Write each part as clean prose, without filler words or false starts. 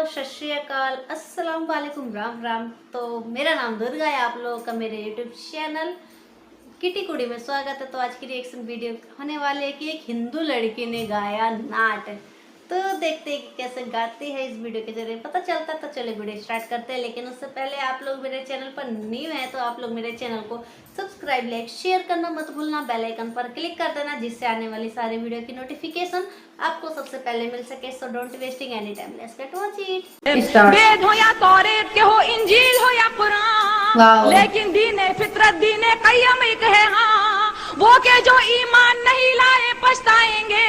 सत श्री अकाल, अस्सलाम वालेकुम, राम राम। तो मेरा नाम दुर्गा है, आप लोगों का मेरे यूट्यूब चैनल किटी कुड़ी में स्वागत है। तो आज की रिएक्शन वीडियो होने वाली है कि एक हिंदू लड़की ने गाया नाट। तो देखते हैं कि कैसे गाती है, इस वीडियो के जरिए पता चलता है। तो चले वीडियो स्टार्ट करते हैं, लेकिन उससे पहले आप लोग मेरे चैनल पर न्यू हैं तो आप लोग मेरे चैनल को सब्सक्राइब, लाइक, शेयर करना मत भूलना। बेल आइकन पर क्लिक कर देना जिससे आने वाली सारी वीडियो की नोटिफिकेशन आपको सबसे पहले मिल सके। So don't wasting any time, let's get watch it. Ved हो या तौरेत के हो, इंजील हो या कुरान, लेकिन दीने फितरत दीने कय्यम एक है। हाँ, वो के जो ईमान नहीं लाए पछताएंगे,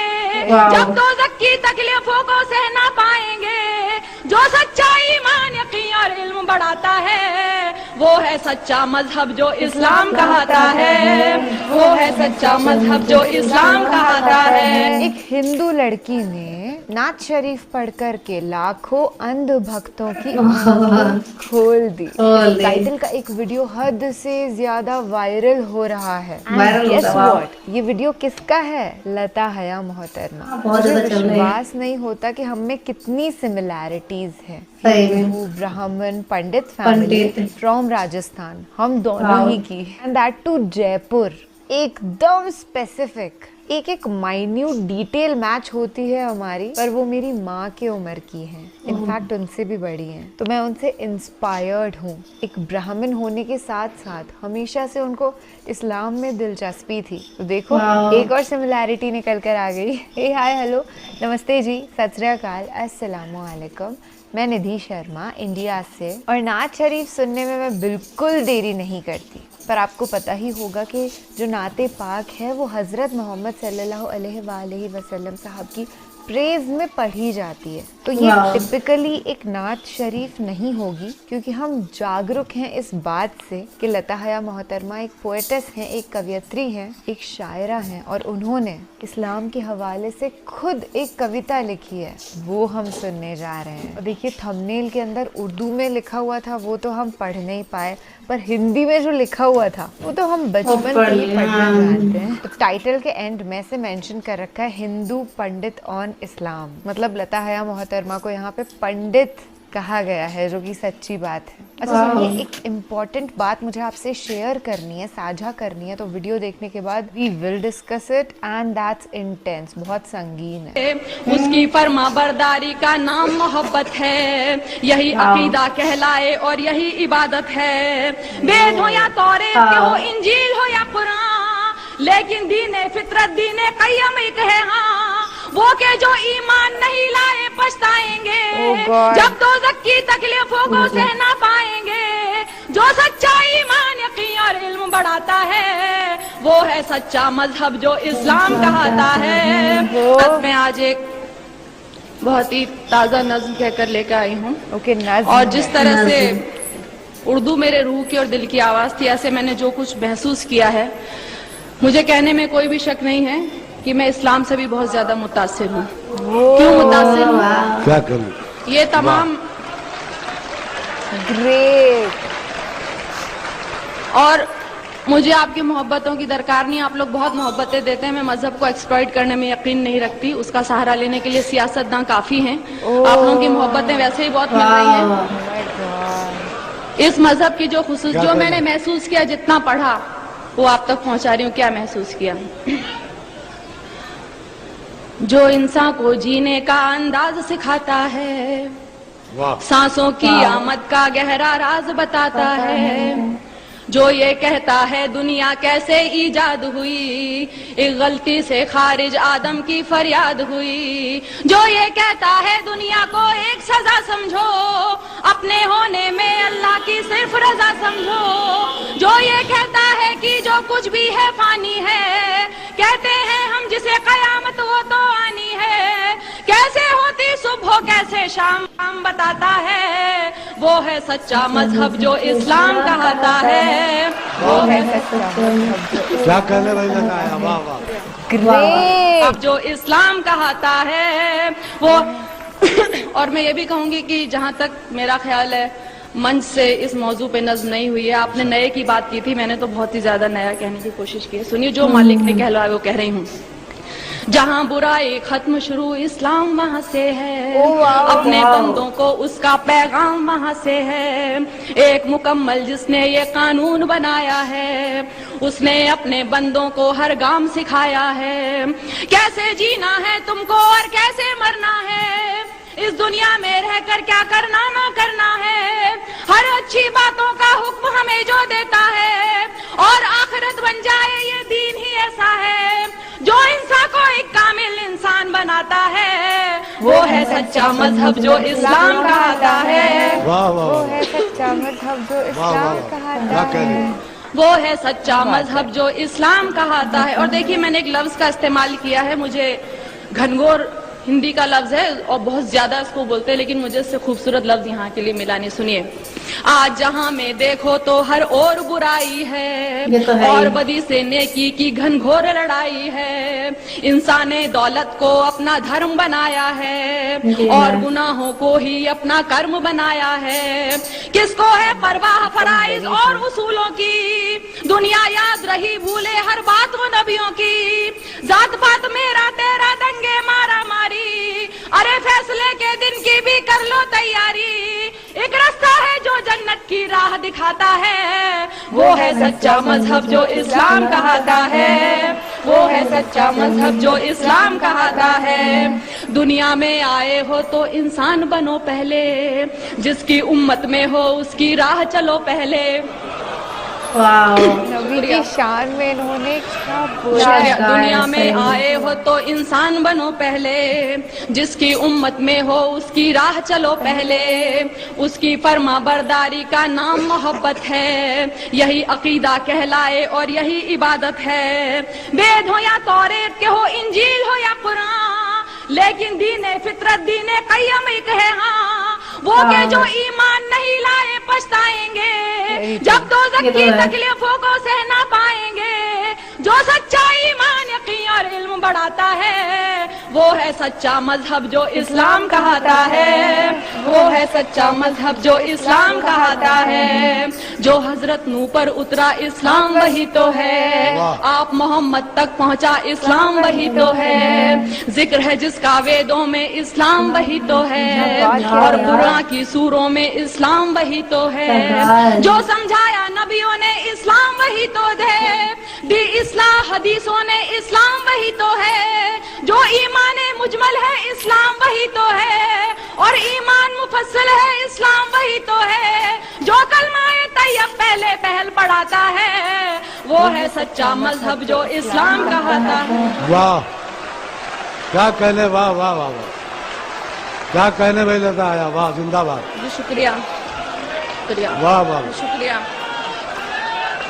जब दोज़ख की तकलीफों को सह ना पाएंगे। जो सच्चा ईमान, यकीन और इल्म बढ़ाता है, वो है सच्चा मजहब जो इस्लाम कहता है। वो है सच्चा मजहब जो इस्लाम कहता है। एक हिंदू लड़की ने नात शरीफ पढ़ कर के लाखों अंध भक्तों की आंखें खोल दी। टाइटल का एक वीडियो हद से ज्यादा वायरल हो रहा है। Guess what? ये वीडियो किसका है? लता हया मोहतरमा। मुझे विश्वास नहीं होता कि हम में कितनी सिमिलैरिटीज है। हिंदू, ब्राह्मण, पंडित फैमिली फ्रॉम राजस्थान, हम दोनों ही की, एंड दैट टू जयपुर। एकदम स्पेसिफिक, एक एक माइन्यूट डिटेल मैच होती है हमारी, पर वो मेरी माँ के उम्र की हैं, इनफैक्ट उनसे भी बड़ी हैं। तो मैं उनसे इंस्पायर्ड हूँ। एक ब्राह्मण होने के साथ साथ हमेशा से उनको इस्लाम में दिलचस्पी थी। तो देखो एक और सिमिलैरिटी निकल कर आ गई। हे हाय हेलो नमस्ते जी, सत श्री अकाल, अस्सलाम वालेकुम। मैं निधि शर्मा इंडिया से, और नात शरीफ सुनने में मैं बिल्कुल देरी नहीं करती। पर आपको पता ही होगा कि जो नाते पाक है वो हज़रत मोहम्मद सल्लल्लाहु अलैहि वसल्लम साहब की प्रेज में पढ़ी जाती है। तो ये टिपिकली एक नात शरीफ नहीं होगी, क्योंकि हम जागरूक हैं इस बात से कि लता हया मोहतरमा एक पोएटेस हैं, एक कवियत्री हैं, एक शायरा हैं, और उन्होंने इस्लाम के हवाले से खुद एक कविता लिखी है, वो हम सुनने जा रहे हैं। और देखिए थंबनेल के अंदर उर्दू में लिखा हुआ था, वो तो हम पढ़ नहीं पाए, पर हिंदी में जो लिखा हुआ था वो तो हम बचपन से ही पढ़ना जानते हैं। तो टाइटल के एंड में से मेंशन कर रखा है हिंदू पंडित ऑन इस्लाम, मतलब लता हया मोहतरमा को यहाँ पे पंडित कहा गया है, जो कि सच्ची बात है। अच्छा सुनिए, एक इम्पॉर्टेंट बात मुझे आपसे शेयर करनी है, साझा करनी है, तो वीडियो देखने के बाद we will discuss it, and that's intense, बहुत संगीन है। उसकी फरमा बरदारी का नाम मोहब्बत है, यही अकीदा कहलाए और यही इबादत है। वेद हो या तौरेत के हो, इंजील हो या कुरान, लेकिन दीने फितरत दीने कय्यम एक है। हाँ, वो के जो ईमान नहीं लाए पछताएंगे, जब दोज़ख की तकलीफों को सह ना पाएंगे। जो सच्चा ईमान, यकीन और इल्म बढ़ाता है, वो है सच्चा मजहब जो इस्लाम कहता है। मैं आज एक बहुत ही ताज़ा नज्म कहकर लेकर आई हूँ। और जिस तरह से उर्दू मेरे रूह की और दिल की आवाज़ थी, ऐसे मैंने जो कुछ महसूस किया है, मुझे कहने में कोई भी शक नहीं है कि मैं इस्लाम से भी बहुत ज्यादा मुतासिर हूँ। क्यों मुतासिर हूँ? क्या करूँ? ये तमाम ग्रेट। और मुझे आपकी मोहब्बतों की दरकार नहीं, आप लोग बहुत मोहब्बतें देते हैं। मैं मजहब को एक्सप्लॉइट करने में यकीन नहीं रखती, उसका सहारा लेने के लिए सियासतदान काफी हैं। आप लोगों की मोहब्बतें वैसे ही बहुत मिल रही हैं। इस मजहब की जो मैंने महसूस किया, जितना पढ़ा वो आप तक पहुंचा रही हूँ। क्या महसूस किया? जो इंसान को जीने का अंदाज सिखाता है, सांसों की आमद का गहरा राज बताता है। जो ये कहता है दुनिया कैसे ईजाद हुई, एक गलती से खारिज आदम की फरियाद हुई। जो ये कहता है दुनिया को एक सजा समझो, अपने होने में अल्लाह की सिर्फ रजा समझो। जो ये कहता है कि जो कुछ भी है फानी है, कहते हैं हम जिसे कयामत वो तो आनी है। कैसे होती सुबह कैसे शाम बताता है, वो है सच्चा मजहब जो इस्लाम कहता है। वो है सच्चा मजहब। क्या कहने भाई लगाया, वाह वाह, ग्रेट। अब जो इस्लाम कहता है वो और मैं ये भी कहूंगी कि जहाँ तक मेरा ख्याल है, मंच से इस मौजू पे नज्म नहीं हुई है। आपने नए की बात की थी, मैंने तो बहुत ही ज्यादा नया कहने की कोशिश की है। सुनिए, जो मालिक ने कहलाया वो कह रही हूँ। जहाँ बुराई खत्म शुरू इस्लाम वहाँ से है, ओ वाह, अपने वाह। बंदों को उसका पैगाम वहाँ से है। एक मुकम्मल जिसने ये कानून बनाया है, उसने अपने बंदों को हर गाम सिखाया है, कैसे जीना है तुमको और कैसे मरना है, इस दुनिया में रहकर क्या करना ना करना है, हर अच्छी बातों का हुक्म हमें जो देता है, और आखिरत बन जाए ये दीन ही ऐसा है जो इंसान को एक कामिल इंसान बनाता है, वो है सच्चा मजहब जो इस्लाम कहता है। वाह वाह वो वाह है सच्चा मजहब जो वाह इस्लाम वाह कहता क्या कह रहे है। हैं? वो है सच्चा मजहब जो इस्लाम कहता है। और देखिए मैंने एक लफ्ज का इस्तेमाल किया है, मुझे घनघोर हिंदी का लफ्ज है और बहुत ज्यादा इसको बोलते हैं, लेकिन मुझे इससे खूबसूरत लफ्ज यहाँ के लिए मिला नहीं। सुनिए, आज जहाँ में देखो तो हर और बुराई है, ये तो है और ही। बदी से नेकी की घनघोर लड़ाई है, इंसान ने दौलत को अपना धर्म बनाया है जी और हाँ। गुनाहों को ही अपना कर्म बनाया है, किसको है परवाह फराइज और उसूलों की, दुनिया याद रही भूले हर बात वो नबियों की, जात पात मेरा तेरा दंगे मारा मारी, अरे फैसले के दिन की भी कर लो तैयारी, एक रास्ता है जो जन्नत की राह दिखाता है, वो है सच्चा मजहब जो इस्लाम कहता है, वो है सच्चा मजहब जो इस्लाम कहता है। दुनिया में आए हो तो इंसान बनो पहले, जिसकी उम्मत में हो उसकी राह चलो पहले। वाह नबी की शान में इन्होंने क्या बोला शुक्रिया। गाया, दुनिया सही में में। आए हो तो इंसान बनो पहले, जिसकी उम्मत में हो उसकी राह चलो पहले, उसकी फर्मा बरदारी का नाम मोहब्बत है, यही अकीदा कहलाए और यही इबादत है, वेद हो या तौरेत के हो इंजील हो या कुरान, लेकिन दीने फितरत दीने क़य्यम एक है हाँ, वो के जो ईमान नहीं लाए पछताएंगे, जब तो ये तो की है। तकलीफों को सहना पाएंगे, जो सच्चा ईमान यकीन और इल्म बढ़ाता है, वो है सच्चा मजहब जो इस्लाम कहता है, वो है सच्चा मजहब जो इस्लाम कहता है, जो हजरत नूह पर उतरा इस्लाम वही तो है, वाह। आप मोहम्मद तक पहुंचा इस्लाम वही तो है, जिक्र है जिसका वेदों में इस्लाम वही तो है, और कुरान की सूरों में इस्लाम वही तो है, जो समझाया नबियों ने इस्लाम वही तो दी इस्लाह हदीसों ने इस्लाम वही तो है, जो ईमान मुजमल है इस्लाम वही तो है, और ईमान मुफस्सल है इस्लाम वही तो है, जो कलमाए तैयब पहले पहल पढ़ाता है, वो है सच्चा मजहब जो इस्लाम कहता है। वाह क्या कहने, वाह वाह वाह वाह क्या कहने में लेता आया, वाह जिंदाबाद, जी शुक्रिया शुक्रिया वाह वाह शुक्रिया।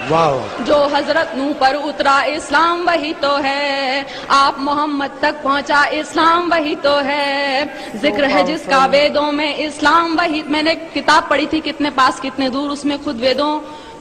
वाह वाह जो हजरत नूह पर उतरा इस्लाम वही तो है, आप मोहम्मद तक पहुंचा इस्लाम वही तो है, जिक्र है जिसका वेदों में इस्लाम वही। मैंने किताब पढ़ी थी कितने पास कितने दूर, उसमें खुद वेदों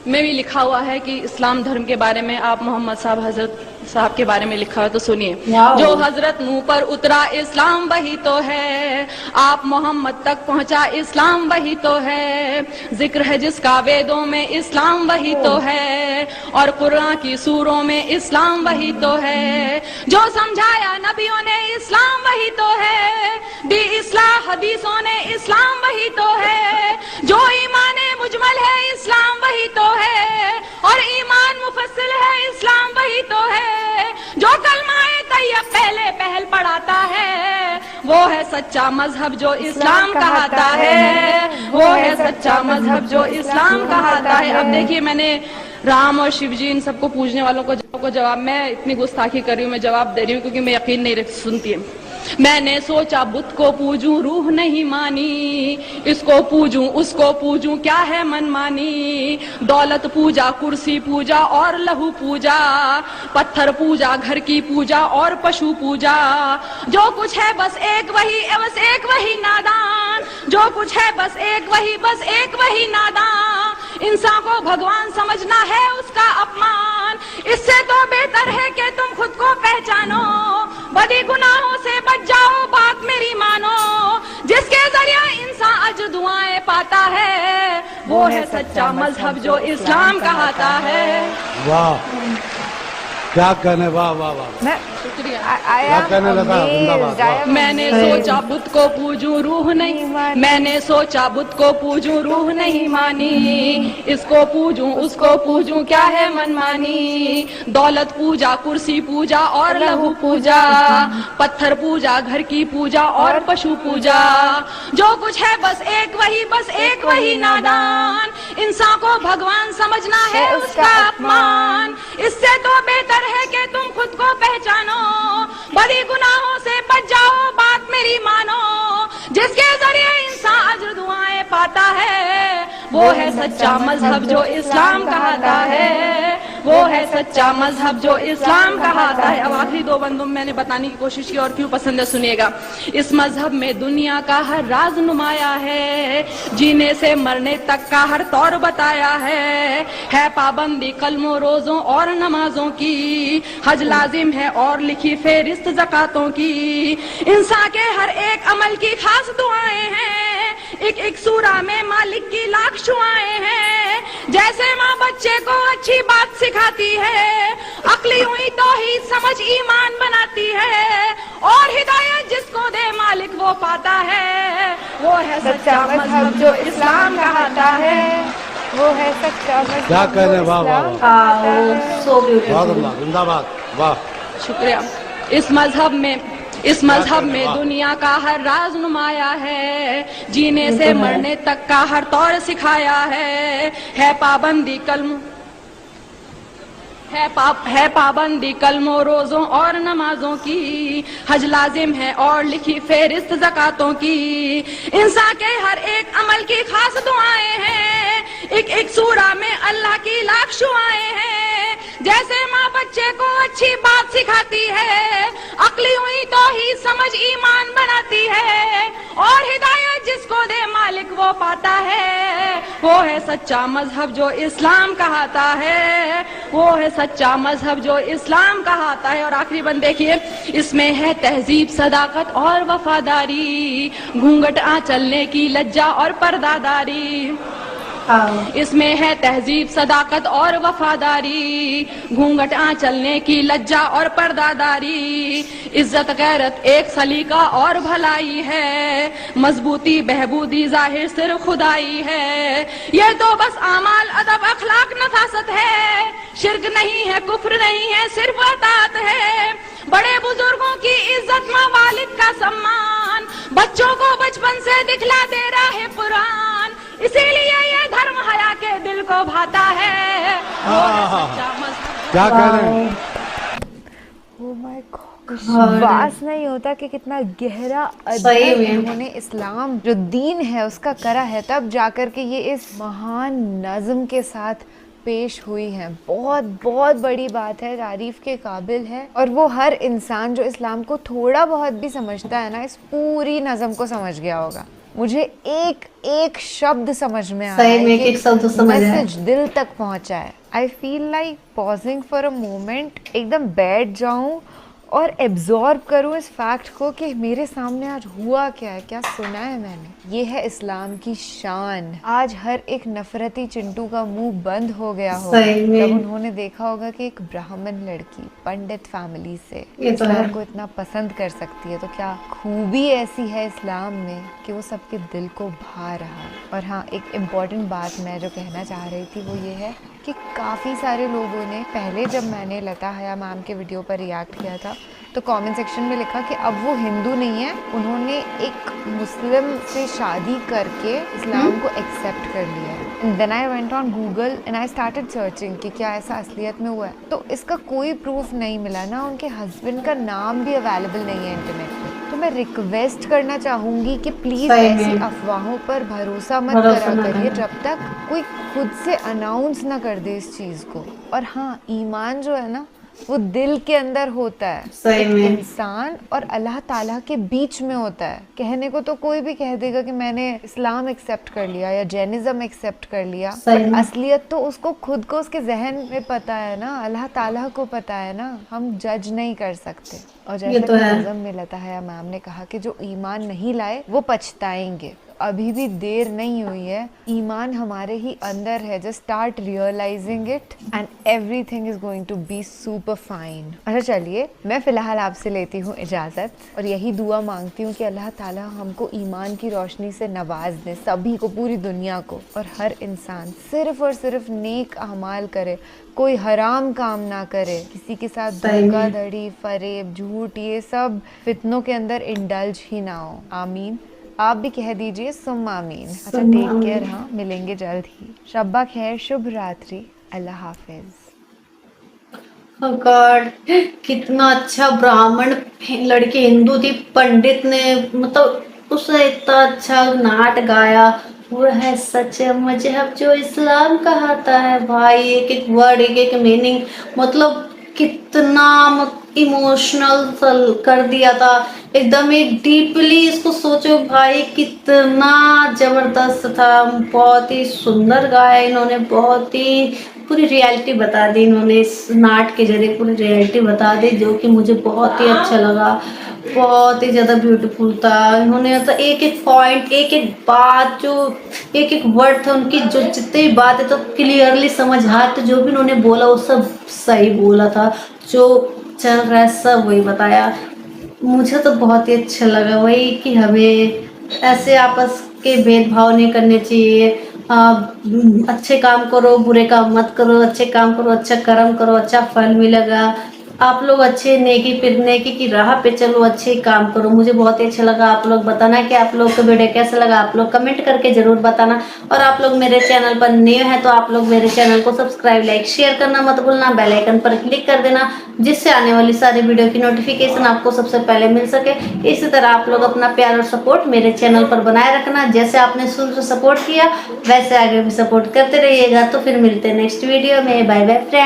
में भी लिखा हुआ है कि इस्लाम धर्म के बारे में आप मोहम्मद साहब हजरत साहब के बारे में लिखा है, तो सुनिए। वाह। जो हजरत नूह पर उतरा इस्लाम वही तो है, आप मोहम्मद तक पहुंचा इस्लाम वही तो है, जिक्र है जिसका वेदों में इस्लाम वही तो है, और कुरान की सूरों में इस्लाम वही तो है, जो समझाया नबियों ने इस्लाम वही तो है, दी इस्लाह हदीसों ने इस्लाम वही तो है, जो ईमान मुजमल है इस्लाम वही तो है, और ईमान मुफस्सिल है इस्लाम वही तो है, जो कलमाए तैयब पहले पहल पढ़ाता है, वो है सच्चा मजहब जो इस्लाम कहता है, वो है सच्चा मजहब जो इस्लाम कहता है। अब देखिए मैंने राम और शिव जी इन सबको पूजने वालों को जवाब, मैं इतनी गुस्ताखी कर रही हूँ, मैं जवाब दे रही हूँ क्योंकि मैं यकीन नहीं सुनती है। मैंने सोचा बुत को पूजूं रूह नहीं मानी, इसको पूजूं उसको पूजूं क्या है मनमानी, दौलत पूजा कुर्सी पूजा और लहू पूजा, पत्थर पूजा घर की पूजा और पशु पूजा, जो कुछ है बस एक वही नादान, जो कुछ है बस एक वही नादान, इंसान को भगवान समझना है उसका अपमान, इससे तो बेहतर है कि तुम खुद को पहचानो, बदी गुनाहों से बच जाओ बात मेरी मानो, जिसके जरिए इंसान अज दुआएं पाता है, वो है सच्चा मजहब जो इस्लाम कहता है। वाह क्या कहने, वाह वाह वाह मैं शुक्रिया। I क्या am कहने लगा जिंदाबाद amazed. I वाह am मैंने amazed. सोचा बुत को पूजूं रूह नहीं मानी। मैंने सोचा बुत को पूजूं रूह नहीं मानी इसको पूजूं उसको पूजूं क्या है मनमानी दौलत पूजा कुर्सी पूजा और लहू पूजा पत्थर पूजा घर की पूजा और पशु पूजा जो कुछ है बस एक वही नादान इंसान को भगवान समझना है उसका अपमान इससे तो बेहतर है कि तुम खुद को पहचानो बड़ी गुनाहों से बच जाओ बात मेरी मानो जिसके जरिए इंसान अजर दुआएं पाता है वो है सच्चा मजहब जो इस्लाम कहता है वो है सच्चा मजहब जो इस्लाम कहता है। अब आखिरी दो बंदों में मैंने बताने की कोशिश की और क्यों पसंद है सुनिएगा। इस मजहब में दुनिया का हर राज नुमाया है जीने से मरने तक का हर तौर बताया है पाबंदी कलमों रोजों और नमाजों की हज लाजिम है और लिखी फेरिस्त ज़कातों की इंसान के हर एक अमल की खास दुआएं हैं एक सूरा में मालिक की लाख शुआएं हैं जैसे माँ बच्चे को अच्छी बात सिखाती है अक्ली हुई तौहीद समझ ईमान बनाती है और हिदायत जिसको दे मालिक वो पाता है वो है सच्चा मजहब जो इस्लाम कहता है वो है सच्चा मजहब क्या कहने, जो वाह, वाह, इस्लाम वाह। कहता है। So beautiful. बहुत अल्लाह जिंदाबाद वाह शुक्रिया। इस मजहब में दुनिया का हर राज नुमाया है जीने से मरने तक का हर तौर सिखाया है पाबंदी कलम है पाबंदी कलमों रोजों और नमाजों की हज लाजिम है और लिखी फेरिस्त ज़कातों की इंसान के हर एक अमल की खास दुआएं हैं एक सूरा में अल्लाह की लाख शुआएं हैं जैसे माँ बच्चे को अच्छी बात सिखाती है अक्ली हुई तौहीद समझ ईमान बनाती है और हिदायत जिसको दे मालिक वो पाता है वो है सच्चा मजहब जो इस्लाम कहता है वो है सच्चा मजहब जो इस्लाम कहता है। और आखिरी बंद देखिए इसमें है तहजीब सदाकत और वफादारी घूंघट आंचलने की लज्जा और पर्दादारी इसमें है तहजीब सदाकत और वफादारी घूंघट आंचलने की लज्जा और पर्दादारी इज्जत गैरत एक सलीका और भलाई है मजबूती बहबूदी जाहिर सिर्फ खुदाई है ये तो बस आमाल अदब अखलाक नफासत है शिर्क नहीं है कुफ्र नहीं है सिर्फ अतात है बड़े बुजुर्गों की इज्जत माँ वालिद का सम्मान बच्चों को बचपन से दिखला दे रहा है कुरान इसीलिए ये धर्म हया के दिल को भाता है वो है सच्चा मजहब। क्या कह रहे हैं Oh my God, विश्वास नहीं होता कि कितना गहरा सही अदब में। उन्होंने इस्लाम जो दीन है उसका करा है तब जाकर के ये इस महान नज़्म के साथ पेश हुई है। बहुत बहुत बड़ी बात है, तारीफ के काबिल है। और वो हर इंसान जो इस्लाम को थोड़ा बहुत भी समझता है ना इस पूरी नज़्म को समझ गया होगा। मुझे एक एक शब्द समझ में आया सही में है, एक-एक शब्द समझ आया। मैसेज दिल तक पहुंचा है। I feel like pausing for a moment, एकदम बैठ जाऊं और एब्जॉर्ब करूं इस फैक्ट को कि मेरे सामने आज हुआ क्या है, क्या सुना है मैंने। ये है इस्लाम की शान। आज हर एक नफरती चिंटू का मुंह बंद हो गया होगा सही में। जब उन्होंने देखा होगा कि एक ब्राह्मण लड़की पंडित फैमिली से ये तो है। इस्लाम को इतना पसंद कर सकती है। तो क्या खूबी ऐसी है इस्लाम में कि वो सबके दिल को भा रहा है। और हाँ, एक इम्पॉर्टेंट बात मैं जो कहना चाह रही थी वो ये है कि काफ़ी सारे लोगों ने पहले जब मैंने लता हया मैम के वीडियो पर रिएक्ट किया था तो कमेंट सेक्शन में लिखा कि अब वो हिंदू नहीं है, उन्होंने एक मुस्लिम से शादी करके इस्लाम को एक्सेप्ट कर लिया है। Then I went on Google and I started searching कि क्या ऐसा असलियत में हुआ है। तो इसका कोई प्रूफ नहीं मिला ना, उनके हस्बैंड का नाम भी अवेलेबल नहीं है इंटरनेट पे। तो मैं रिक्वेस्ट करना चाहूँगी कि प्लीज़ सही में। ऐसी अफवाहों पर भरोसा मत भरोसा करा ना करिए करें। जब तक कोई खुद से अनाउंस ना कर दे इस चीज़ को। और हाँ, ईमान जो है ना वो दिल के अंदर होता है, सही एक में। इंसान और अल्लाह ताला के बीच में होता है। कहने को तो कोई भी कह देगा कि मैंने इस्लाम एक्सेप्ट कर लिया या जैनिज्म एक्सेप्ट कर लिया, सही पर में। असलियत तो उसको खुद को उसके जहन में पता है ना, अल्लाह ताला को पता है ना, हम जज नहीं कर सकते। और ये जैसे तो है। नज़्म में लता हया मैम ने कहा कि जो ईमान नहीं लाए वो पछताएंगे। अभी भी देर नहीं हुई है, ईमान हमारे ही अंदर है, just start realising it and everything is going to be super fine. अच्छा चलिए, मैं फिलहाल आपसे लेती हूँ इजाज़त और यही दुआ मांगती हूँ कि अल्लाह ताला हमको ईमान की रोशनी से नवाज दे, सभी को, पूरी दुनिया को, और हर इंसान सिर्फ और सिर्फ नेक अमाल करे, कोई हराम काम ना करे, किसी के साथ धोखाधड़ी, फरेब, झूठ, ये सब फितनों के अंदर इंडल्ज ही ना हो। आमीन। आप भी कह दीजिए सुम्मा आमीन। अच्छा, टेक केयर। हाँ, मिलेंगे जल्द ही। शब्बा खैर, शुभ रात्रि, अल्लाह हाफिज। गॉड, कितना अच्छा ब्राह्मण लड़की हिंदू थी, पंडित ने मतलब उसे इतना अच्छा नाट गाया। वो है सच मजहब जो इस्लाम कहता है भाई, एक एक वर्ड, एक एक मीनिंग, मतलब कितना इमोशनल कर दिया था, एकदम ही डीपली। इसको सोचो भाई, कितना जबरदस्त था, बहुत ही सुंदर गाया इन्होंने, बहुत ही पूरी रियलिटी बता दी इन्होंने, इस नाट के जरिए पूरी रियलिटी बता दी, जो कि मुझे बहुत ही अच्छा लगा, बहुत ही ज़्यादा ब्यूटीफुल था। इन्होंने मतलब एक एक पॉइंट, एक एक बात, जो एक एक वर्ड था उनकी, जो जितनी बातें तो क्लियरली समझ आ, तो जो भी उन्होंने बोला वो सब सही बोला था, जो चल रहा है सब वही बताया। मुझे तो बहुत ही अच्छा लगा, वही कि हमें ऐसे आपस के भेदभाव नहीं करने चाहिए। अच्छे काम करो, बुरे काम मत करो, अच्छे काम करो, अच्छा कर्म करो, अच्छा फल मिलेगा। आप लोग अच्छे नेकी की राह पे चलो, अच्छे काम करो। मुझे बहुत ही अच्छा लगा। आप लोग बताना कि आप लोग को वीडियो कैसा लगा, आप लोग कमेंट करके जरूर बताना। और आप लोग मेरे चैनल पर नए हैं तो आप लोग मेरे चैनल को सब्सक्राइब, लाइक, शेयर करना मत भूलना, बेल आइकन पर क्लिक कर देना, जिससे आने वाली सारी वीडियो की नोटिफिकेशन आपको सबसे पहले मिल सके। इसी तरह आप लोग अपना प्यार और सपोर्ट मेरे चैनल पर बनाए रखना। जैसे आपने शुरू से सपोर्ट किया वैसे आगे भी सपोर्ट करते रहिएगा। तो फिर मिलते हैं नेक्स्ट वीडियो में। Bye bye friend.